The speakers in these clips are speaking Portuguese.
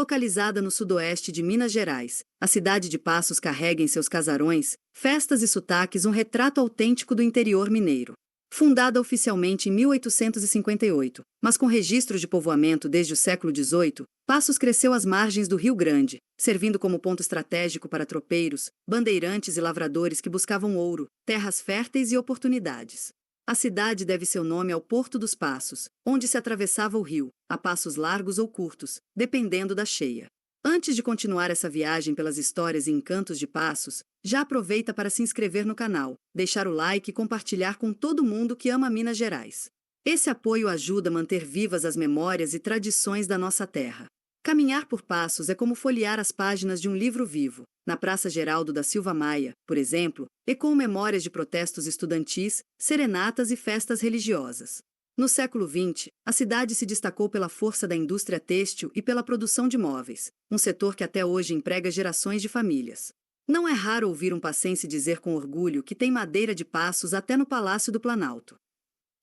Localizada no sudoeste de Minas Gerais, a cidade de Passos carrega em seus casarões, festas e sotaques um retrato autêntico do interior mineiro. Fundada oficialmente em 1858, mas com registros de povoamento desde o século XVIII, Passos cresceu às margens do Rio Grande, servindo como ponto estratégico para tropeiros, bandeirantes e lavradores que buscavam ouro, terras férteis e oportunidades. A cidade deve seu nome ao Porto dos Passos, onde se atravessava o rio, a passos largos ou curtos, dependendo da cheia. Antes de continuar essa viagem pelas histórias e encantos de Passos, já aproveita para se inscrever no canal, deixar o like e compartilhar com todo mundo que ama Minas Gerais. Esse apoio ajuda a manter vivas as memórias e tradições da nossa terra. Caminhar por Passos é como folhear as páginas de um livro vivo. Na Praça Geraldo da Silva Maia, por exemplo, ecoam memórias de protestos estudantis, serenatas e festas religiosas. No século XX, a cidade se destacou pela força da indústria têxtil e pela produção de móveis, um setor que até hoje emprega gerações de famílias. Não é raro ouvir um passense dizer com orgulho que tem madeira de Passos até no Palácio do Planalto.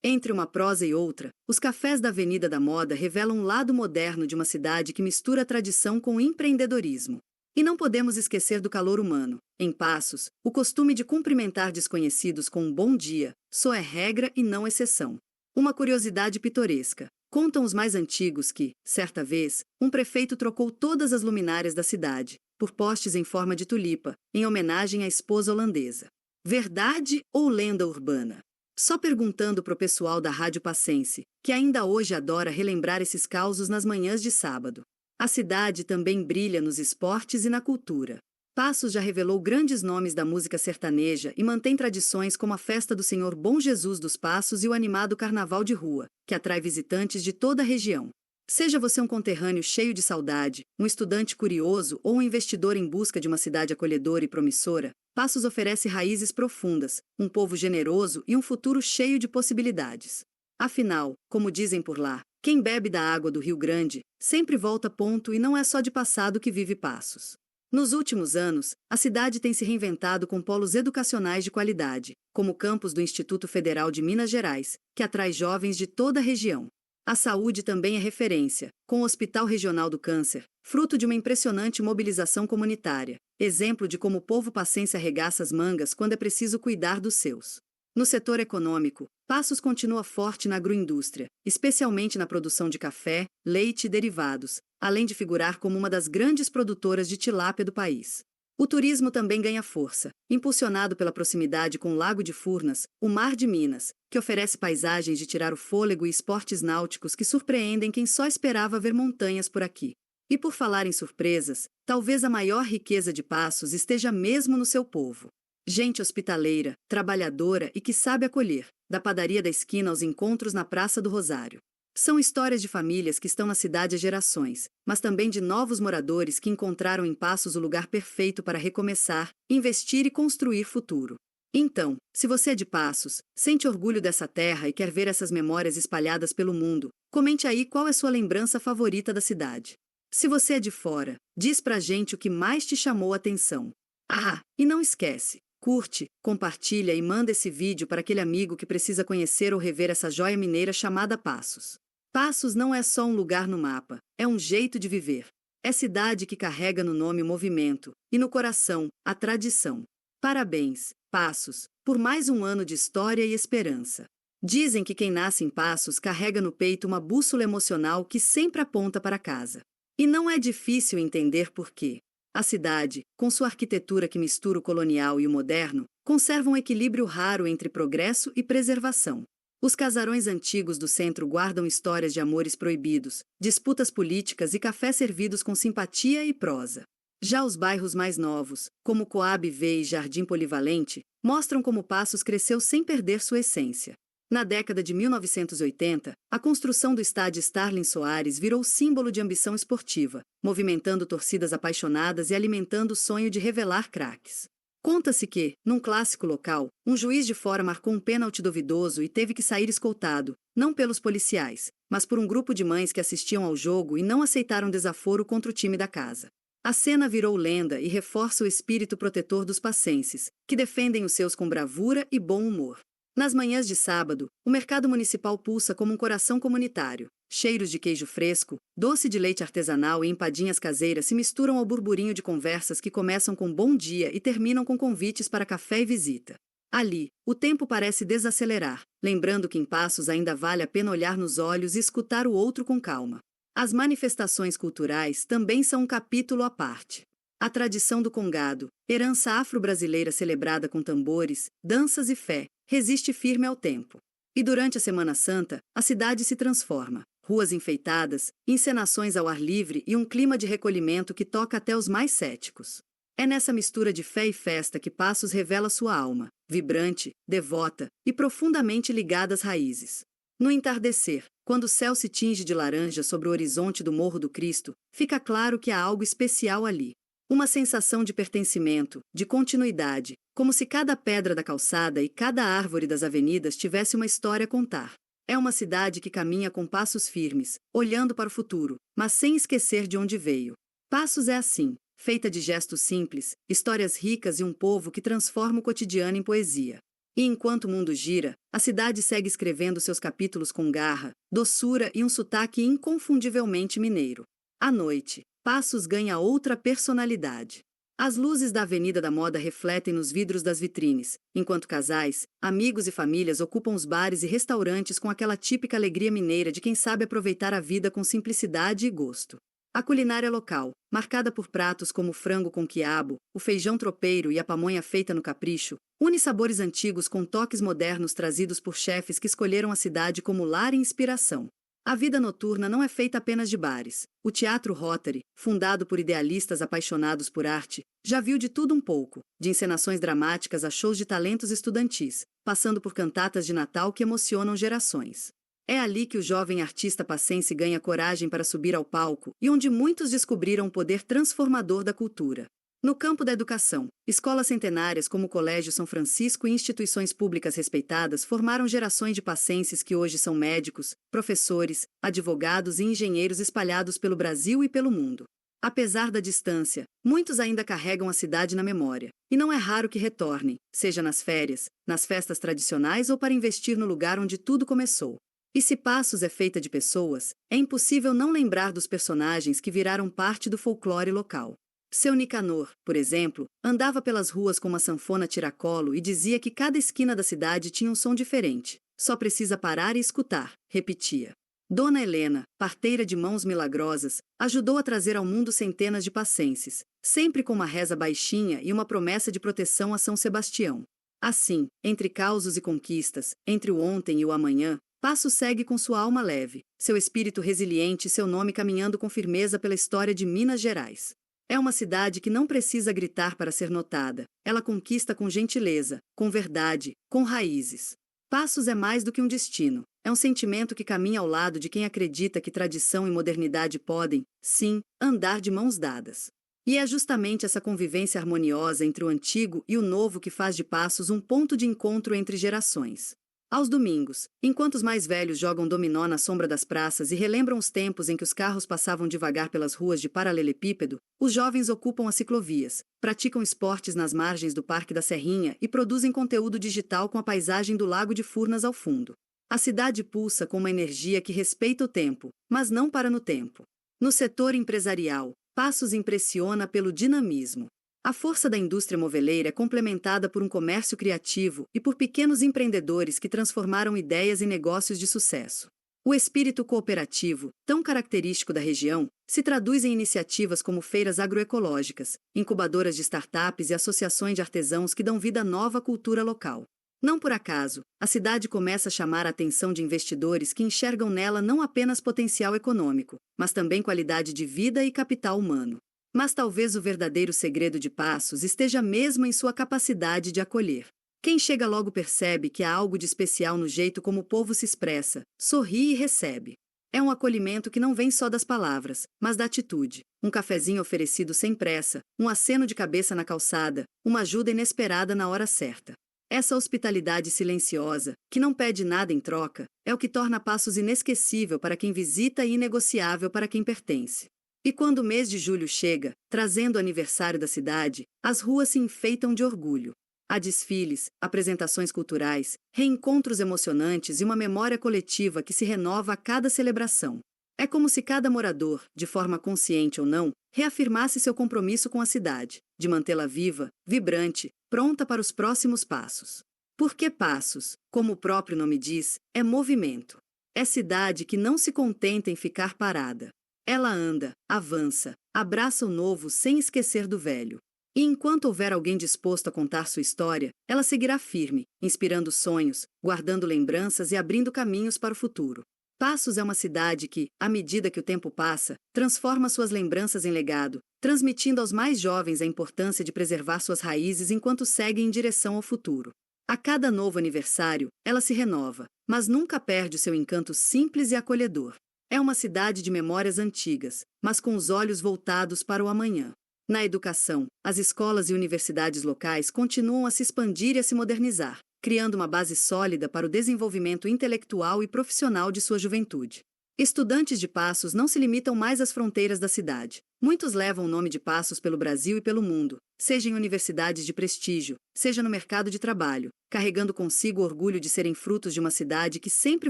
Entre uma prosa e outra, os cafés da Avenida da Moda revelam um lado moderno de uma cidade que mistura a tradição com o empreendedorismo. E não podemos esquecer do calor humano. Em Passos, o costume de cumprimentar desconhecidos com um bom dia só é regra e não exceção. Uma curiosidade pitoresca. Contam os mais antigos que, certa vez, um prefeito trocou todas as luminárias da cidade por postes em forma de tulipa, em homenagem à esposa holandesa. Verdade ou lenda urbana? Só perguntando pro pessoal da Rádio Passense, que ainda hoje adora relembrar esses causos nas manhãs de sábado. A cidade também brilha nos esportes e na cultura. Passos já revelou grandes nomes da música sertaneja e mantém tradições como a Festa do Senhor Bom Jesus dos Passos e o animado Carnaval de Rua, que atrai visitantes de toda a região. Seja você um conterrâneo cheio de saudade, um estudante curioso ou um investidor em busca de uma cidade acolhedora e promissora, Passos oferece raízes profundas, um povo generoso e um futuro cheio de possibilidades. Afinal, como dizem por lá, quem bebe da água do Rio Grande sempre volta ponto e não é só de passado que vive Passos. Nos últimos anos, a cidade tem se reinventado com polos educacionais de qualidade, como o campus do Instituto Federal de Minas Gerais, que atrai jovens de toda a região. A saúde também é referência, com o Hospital Regional do Câncer, fruto de uma impressionante mobilização comunitária, exemplo de como o povo passense arregaça as mangas quando é preciso cuidar dos seus. No setor econômico, Passos continua forte na agroindústria, especialmente na produção de café, leite e derivados, além de figurar como uma das grandes produtoras de tilápia do país. O turismo também ganha força, impulsionado pela proximidade com o Lago de Furnas, o Mar de Minas, que oferece paisagens de tirar o fôlego e esportes náuticos que surpreendem quem só esperava ver montanhas por aqui. E por falar em surpresas, talvez a maior riqueza de Passos esteja mesmo no seu povo. Gente hospitaleira, trabalhadora e que sabe acolher, da padaria da esquina aos encontros na Praça do Rosário. São histórias de famílias que estão na cidade há gerações, mas também de novos moradores que encontraram em Passos o lugar perfeito para recomeçar, investir e construir futuro. Então, se você é de Passos, sente orgulho dessa terra e quer ver essas memórias espalhadas pelo mundo, comente aí qual é sua lembrança favorita da cidade. Se você é de fora, diz pra gente o que mais te chamou a atenção. Ah, e não esquece, curte, compartilha e manda esse vídeo para aquele amigo que precisa conhecer ou rever essa joia mineira chamada Passos. Passos não é só um lugar no mapa, é um jeito de viver. É cidade que carrega no nome o movimento, e no coração, a tradição. Parabéns, Passos, por mais um ano de história e esperança. Dizem que quem nasce em Passos carrega no peito uma bússola emocional que sempre aponta para casa. E não é difícil entender por quê. A cidade, com sua arquitetura que mistura o colonial e o moderno, conserva um equilíbrio raro entre progresso e preservação. Os casarões antigos do centro guardam histórias de amores proibidos, disputas políticas e cafés servidos com simpatia e prosa. Já os bairros mais novos, como Coab V e Jardim Polivalente, mostram como Passos cresceu sem perder sua essência. Na década de 1980, a construção do estádio Starlin Soares virou símbolo de ambição esportiva, movimentando torcidas apaixonadas e alimentando o sonho de revelar craques. Conta-se que, num clássico local, um juiz de fora marcou um pênalti duvidoso e teve que sair escoltado, não pelos policiais, mas por um grupo de mães que assistiam ao jogo e não aceitaram desaforo contra o time da casa. A cena virou lenda e reforça o espírito protetor dos passenses, que defendem os seus com bravura e bom humor. Nas manhãs de sábado, o mercado municipal pulsa como um coração comunitário. Cheiros de queijo fresco, doce de leite artesanal e empadinhas caseiras se misturam ao burburinho de conversas que começam com bom dia e terminam com convites para café e visita. Ali, o tempo parece desacelerar, lembrando que em Passos ainda vale a pena olhar nos olhos e escutar o outro com calma. As manifestações culturais também são um capítulo à parte. A tradição do congado, herança afro-brasileira celebrada com tambores, danças e fé, resiste firme ao tempo. E durante a Semana Santa, a cidade se transforma. Ruas enfeitadas, encenações ao ar livre e um clima de recolhimento que toca até os mais céticos. É nessa mistura de fé e festa que Passos revela sua alma, vibrante, devota e profundamente ligada às raízes. No entardecer, quando o céu se tinge de laranja sobre o horizonte do Morro do Cristo, fica claro que há algo especial ali. Uma sensação de pertencimento, de continuidade, como se cada pedra da calçada e cada árvore das avenidas tivesse uma história a contar. É uma cidade que caminha com passos firmes, olhando para o futuro, mas sem esquecer de onde veio. Passos é assim, feita de gestos simples, histórias ricas e um povo que transforma o cotidiano em poesia. E enquanto o mundo gira, a cidade segue escrevendo seus capítulos com garra, doçura e um sotaque inconfundivelmente mineiro. À noite, Passos ganha outra personalidade. As luzes da Avenida da Moda refletem nos vidros das vitrines, enquanto casais, amigos e famílias ocupam os bares e restaurantes com aquela típica alegria mineira de quem sabe aproveitar a vida com simplicidade e gosto. A culinária local, marcada por pratos como o frango com quiabo, o feijão tropeiro e a pamonha feita no capricho, une sabores antigos com toques modernos trazidos por chefes que escolheram a cidade como lar e inspiração. A vida noturna não é feita apenas de bares. O Teatro Rotary, fundado por idealistas apaixonados por arte, já viu de tudo um pouco, de encenações dramáticas a shows de talentos estudantis, passando por cantatas de Natal que emocionam gerações. É ali que o jovem artista passense ganha coragem para subir ao palco e onde muitos descobriram o poder transformador da cultura. No campo da educação, escolas centenárias como o Colégio São Francisco e instituições públicas respeitadas formaram gerações de passenses que hoje são médicos, professores, advogados e engenheiros espalhados pelo Brasil e pelo mundo. Apesar da distância, muitos ainda carregam a cidade na memória, e não é raro que retornem, seja nas férias, nas festas tradicionais ou para investir no lugar onde tudo começou. E se Passos é feita de pessoas, é impossível não lembrar dos personagens que viraram parte do folclore local. Seu Nicanor, por exemplo, andava pelas ruas com uma sanfona tiracolo e dizia que cada esquina da cidade tinha um som diferente. Só precisa parar e escutar, repetia. Dona Helena, parteira de mãos milagrosas, ajudou a trazer ao mundo centenas de passenses, sempre com uma reza baixinha e uma promessa de proteção a São Sebastião. Assim, entre causos e conquistas, entre o ontem e o amanhã, Passos segue com sua alma leve, seu espírito resiliente e seu nome caminhando com firmeza pela história de Minas Gerais. É uma cidade que não precisa gritar para ser notada, ela conquista com gentileza, com verdade, com raízes. Passos é mais do que um destino, é um sentimento que caminha ao lado de quem acredita que tradição e modernidade podem, sim, andar de mãos dadas. E é justamente essa convivência harmoniosa entre o antigo e o novo que faz de Passos um ponto de encontro entre gerações. Aos domingos, enquanto os mais velhos jogam dominó na sombra das praças e relembram os tempos em que os carros passavam devagar pelas ruas de paralelepípedo, os jovens ocupam as ciclovias, praticam esportes nas margens do Parque da Serrinha e produzem conteúdo digital com a paisagem do Lago de Furnas ao fundo. A cidade pulsa com uma energia que respeita o tempo, mas não para no tempo. No setor empresarial, Passos impressiona pelo dinamismo. A força da indústria moveleira é complementada por um comércio criativo e por pequenos empreendedores que transformaram ideias em negócios de sucesso. O espírito cooperativo, tão característico da região, se traduz em iniciativas como feiras agroecológicas, incubadoras de startups e associações de artesãos que dão vida à nova cultura local. Não por acaso, a cidade começa a chamar a atenção de investidores que enxergam nela não apenas potencial econômico, mas também qualidade de vida e capital humano. Mas talvez o verdadeiro segredo de Passos esteja mesmo em sua capacidade de acolher. Quem chega logo percebe que há algo de especial no jeito como o povo se expressa, sorri e recebe. É um acolhimento que não vem só das palavras, mas da atitude. Um cafezinho oferecido sem pressa, um aceno de cabeça na calçada, uma ajuda inesperada na hora certa. Essa hospitalidade silenciosa, que não pede nada em troca, é o que torna Passos inesquecível para quem visita e inegociável para quem pertence. E quando o mês de julho chega, trazendo o aniversário da cidade, as ruas se enfeitam de orgulho. Há desfiles, apresentações culturais, reencontros emocionantes e uma memória coletiva que se renova a cada celebração. É como se cada morador, de forma consciente ou não, reafirmasse seu compromisso com a cidade, de mantê-la viva, vibrante, pronta para os próximos passos. Porque Passos, como o próprio nome diz, é movimento. É cidade que não se contenta em ficar parada. Ela anda, avança, abraça o novo sem esquecer do velho. E enquanto houver alguém disposto a contar sua história, ela seguirá firme, inspirando sonhos, guardando lembranças e abrindo caminhos para o futuro. Passos é uma cidade que, à medida que o tempo passa, transforma suas lembranças em legado, transmitindo aos mais jovens a importância de preservar suas raízes enquanto seguem em direção ao futuro. A cada novo aniversário, ela se renova, mas nunca perde o seu encanto simples e acolhedor. É uma cidade de memórias antigas, mas com os olhos voltados para o amanhã. Na educação, as escolas e universidades locais continuam a se expandir e a se modernizar, criando uma base sólida para o desenvolvimento intelectual e profissional de sua juventude. Estudantes de Passos não se limitam mais às fronteiras da cidade. Muitos levam o nome de Passos pelo Brasil e pelo mundo, seja em universidades de prestígio, seja no mercado de trabalho, carregando consigo o orgulho de serem frutos de uma cidade que sempre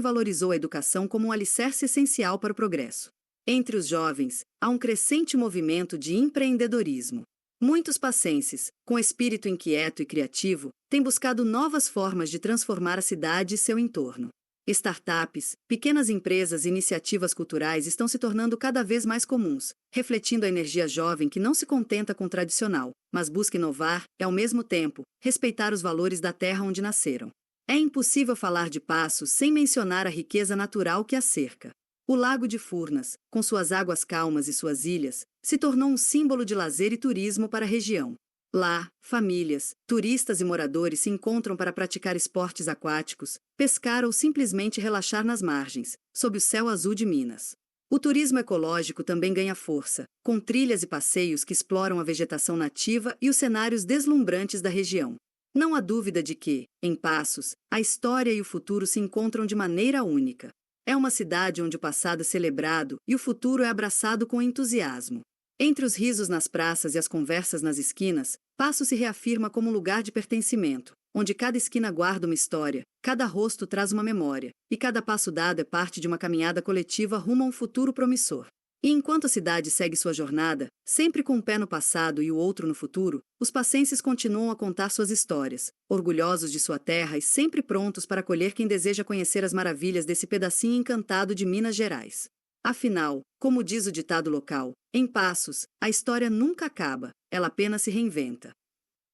valorizou a educação como um alicerce essencial para o progresso. Entre os jovens, há um crescente movimento de empreendedorismo. Muitos passenses, com espírito inquieto e criativo, têm buscado novas formas de transformar a cidade e seu entorno. Startups, pequenas empresas e iniciativas culturais estão se tornando cada vez mais comuns, refletindo a energia jovem que não se contenta com o tradicional, mas busca inovar e, ao mesmo tempo, respeitar os valores da terra onde nasceram. É impossível falar de Passos sem mencionar a riqueza natural que a cerca. O Lago de Furnas, com suas águas calmas e suas ilhas, se tornou um símbolo de lazer e turismo para a região. Lá, famílias, turistas e moradores se encontram para praticar esportes aquáticos, pescar ou simplesmente relaxar nas margens, sob o céu azul de Minas. O turismo ecológico também ganha força, com trilhas e passeios que exploram a vegetação nativa e os cenários deslumbrantes da região. Não há dúvida de que, em Passos, a história e o futuro se encontram de maneira única. É uma cidade onde o passado é celebrado e o futuro é abraçado com entusiasmo. Entre os risos nas praças e as conversas nas esquinas, Passos se reafirma como um lugar de pertencimento, onde cada esquina guarda uma história, cada rosto traz uma memória, e cada passo dado é parte de uma caminhada coletiva rumo a um futuro promissor. E enquanto a cidade segue sua jornada, sempre com um pé no passado e o outro no futuro, os passenses continuam a contar suas histórias, orgulhosos de sua terra e sempre prontos para acolher quem deseja conhecer as maravilhas desse pedacinho encantado de Minas Gerais. Afinal, como diz o ditado local, em Passos, a história nunca acaba, ela apenas se reinventa.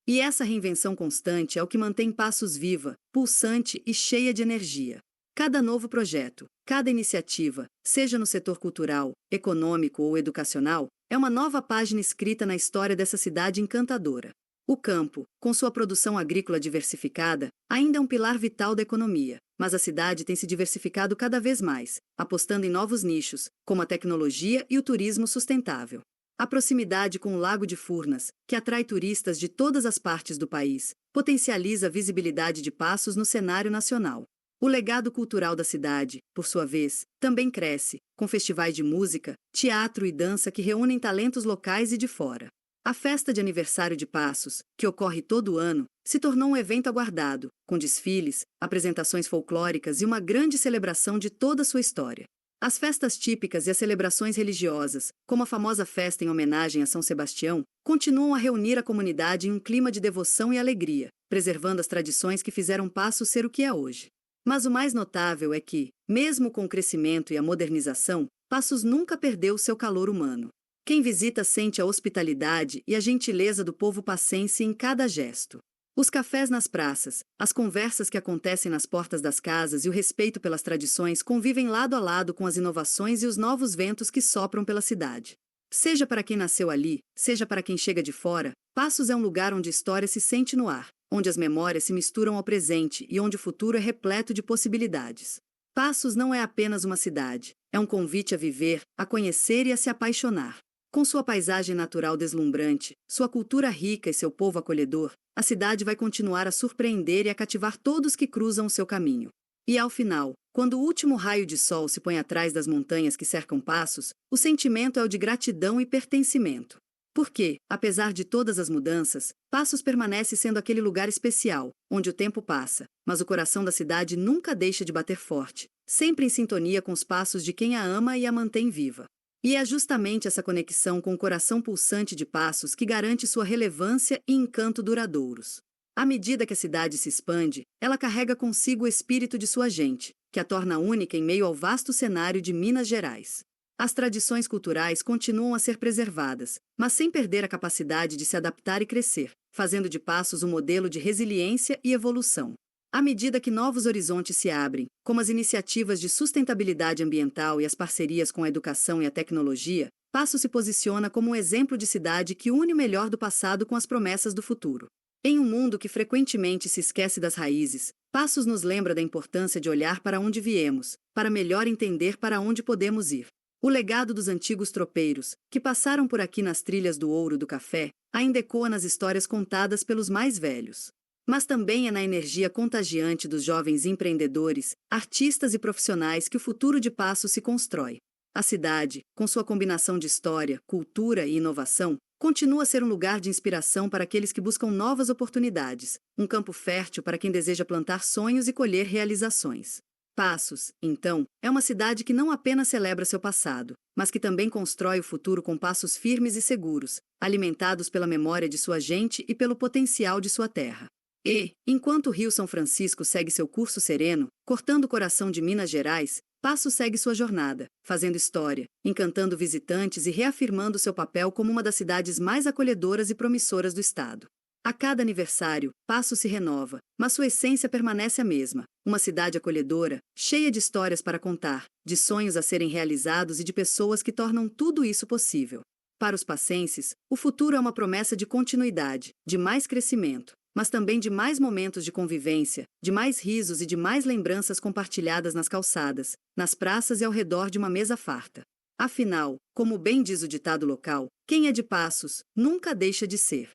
E essa reinvenção constante é o que mantém Passos viva, pulsante e cheia de energia. Cada novo projeto, cada iniciativa, seja no setor cultural, econômico ou educacional, é uma nova página escrita na história dessa cidade encantadora. O campo, com sua produção agrícola diversificada, ainda é um pilar vital da economia, mas a cidade tem se diversificado cada vez mais, apostando em novos nichos, como a tecnologia e o turismo sustentável. A proximidade com o Lago de Furnas, que atrai turistas de todas as partes do país, potencializa a visibilidade de Passos no cenário nacional. O legado cultural da cidade, por sua vez, também cresce, com festivais de música, teatro e dança que reúnem talentos locais e de fora. A festa de aniversário de Passos, que ocorre todo ano, se tornou um evento aguardado, com desfiles, apresentações folclóricas e uma grande celebração de toda a sua história. As festas típicas e as celebrações religiosas, como a famosa festa em homenagem a São Sebastião, continuam a reunir a comunidade em um clima de devoção e alegria, preservando as tradições que fizeram Passos ser o que é hoje. Mas o mais notável é que, mesmo com o crescimento e a modernização, Passos nunca perdeu seu calor humano. Quem visita sente a hospitalidade e a gentileza do povo passense em cada gesto. Os cafés nas praças, as conversas que acontecem nas portas das casas e o respeito pelas tradições convivem lado a lado com as inovações e os novos ventos que sopram pela cidade. Seja para quem nasceu ali, seja para quem chega de fora, Passos é um lugar onde a história se sente no ar, onde as memórias se misturam ao presente e onde o futuro é repleto de possibilidades. Passos não é apenas uma cidade, é um convite a viver, a conhecer e a se apaixonar. Com sua paisagem natural deslumbrante, sua cultura rica e seu povo acolhedor, a cidade vai continuar a surpreender e a cativar todos que cruzam o seu caminho. E ao final, quando o último raio de sol se põe atrás das montanhas que cercam Passos, o sentimento é o de gratidão e pertencimento. Porque, apesar de todas as mudanças, Passos permanece sendo aquele lugar especial, onde o tempo passa, mas o coração da cidade nunca deixa de bater forte, sempre em sintonia com os passos de quem a ama e a mantém viva. E é justamente essa conexão com o coração pulsante de Passos que garante sua relevância e encanto duradouros. À medida que a cidade se expande, ela carrega consigo o espírito de sua gente, que a torna única em meio ao vasto cenário de Minas Gerais. As tradições culturais continuam a ser preservadas, mas sem perder a capacidade de se adaptar e crescer, fazendo de Passos um modelo de resiliência e evolução. À medida que novos horizontes se abrem, como as iniciativas de sustentabilidade ambiental e as parcerias com a educação e a tecnologia, Passos se posiciona como um exemplo de cidade que une o melhor do passado com as promessas do futuro. Em um mundo que frequentemente se esquece das raízes, Passos nos lembra da importância de olhar para onde viemos, para melhor entender para onde podemos ir. O legado dos antigos tropeiros, que passaram por aqui nas trilhas do ouro do café, ainda ecoa nas histórias contadas pelos mais velhos. Mas também é na energia contagiante dos jovens empreendedores, artistas e profissionais que o futuro de Passos se constrói. A cidade, com sua combinação de história, cultura e inovação, continua a ser um lugar de inspiração para aqueles que buscam novas oportunidades, um campo fértil para quem deseja plantar sonhos e colher realizações. Passos, então, é uma cidade que não apenas celebra seu passado, mas que também constrói o futuro com passos firmes e seguros, alimentados pela memória de sua gente e pelo potencial de sua terra. E, enquanto o Rio São Francisco segue seu curso sereno, cortando o coração de Minas Gerais, Passos segue sua jornada, fazendo história, encantando visitantes e reafirmando seu papel como uma das cidades mais acolhedoras e promissoras do estado. A cada aniversário, Passos se renova, mas sua essência permanece a mesma, uma cidade acolhedora, cheia de histórias para contar, de sonhos a serem realizados e de pessoas que tornam tudo isso possível. Para os passenses, o futuro é uma promessa de continuidade, de mais crescimento, mas também de mais momentos de convivência, de mais risos e de mais lembranças compartilhadas nas calçadas, nas praças e ao redor de uma mesa farta. Afinal, como bem diz o ditado local, quem é de Passos, nunca deixa de ser.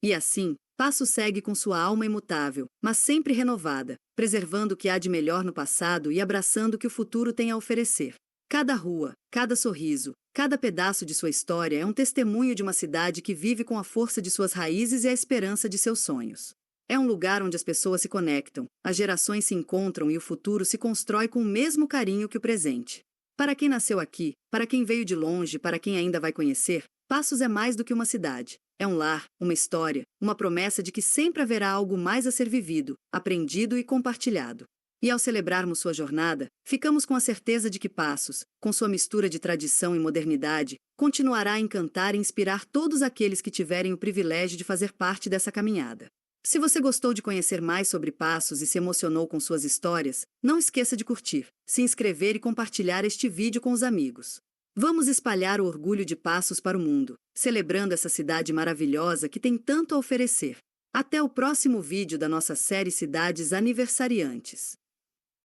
E assim, Passos segue com sua alma imutável, mas sempre renovada, preservando o que há de melhor no passado e abraçando o que o futuro tem a oferecer. Cada rua, cada sorriso, cada pedaço de sua história é um testemunho de uma cidade que vive com a força de suas raízes e a esperança de seus sonhos. É um lugar onde as pessoas se conectam, as gerações se encontram e o futuro se constrói com o mesmo carinho que o presente. Para quem nasceu aqui, para quem veio de longe, para quem ainda vai conhecer, Passos é mais do que uma cidade. É um lar, uma história, uma promessa de que sempre haverá algo mais a ser vivido, aprendido e compartilhado. E ao celebrarmos sua jornada, ficamos com a certeza de que Passos, com sua mistura de tradição e modernidade, continuará a encantar e inspirar todos aqueles que tiverem o privilégio de fazer parte dessa caminhada. Se você gostou de conhecer mais sobre Passos e se emocionou com suas histórias, não esqueça de curtir, se inscrever e compartilhar este vídeo com os amigos. Vamos espalhar o orgulho de Passos para o mundo, celebrando essa cidade maravilhosa que tem tanto a oferecer. Até o próximo vídeo da nossa série Cidades Aniversariantes.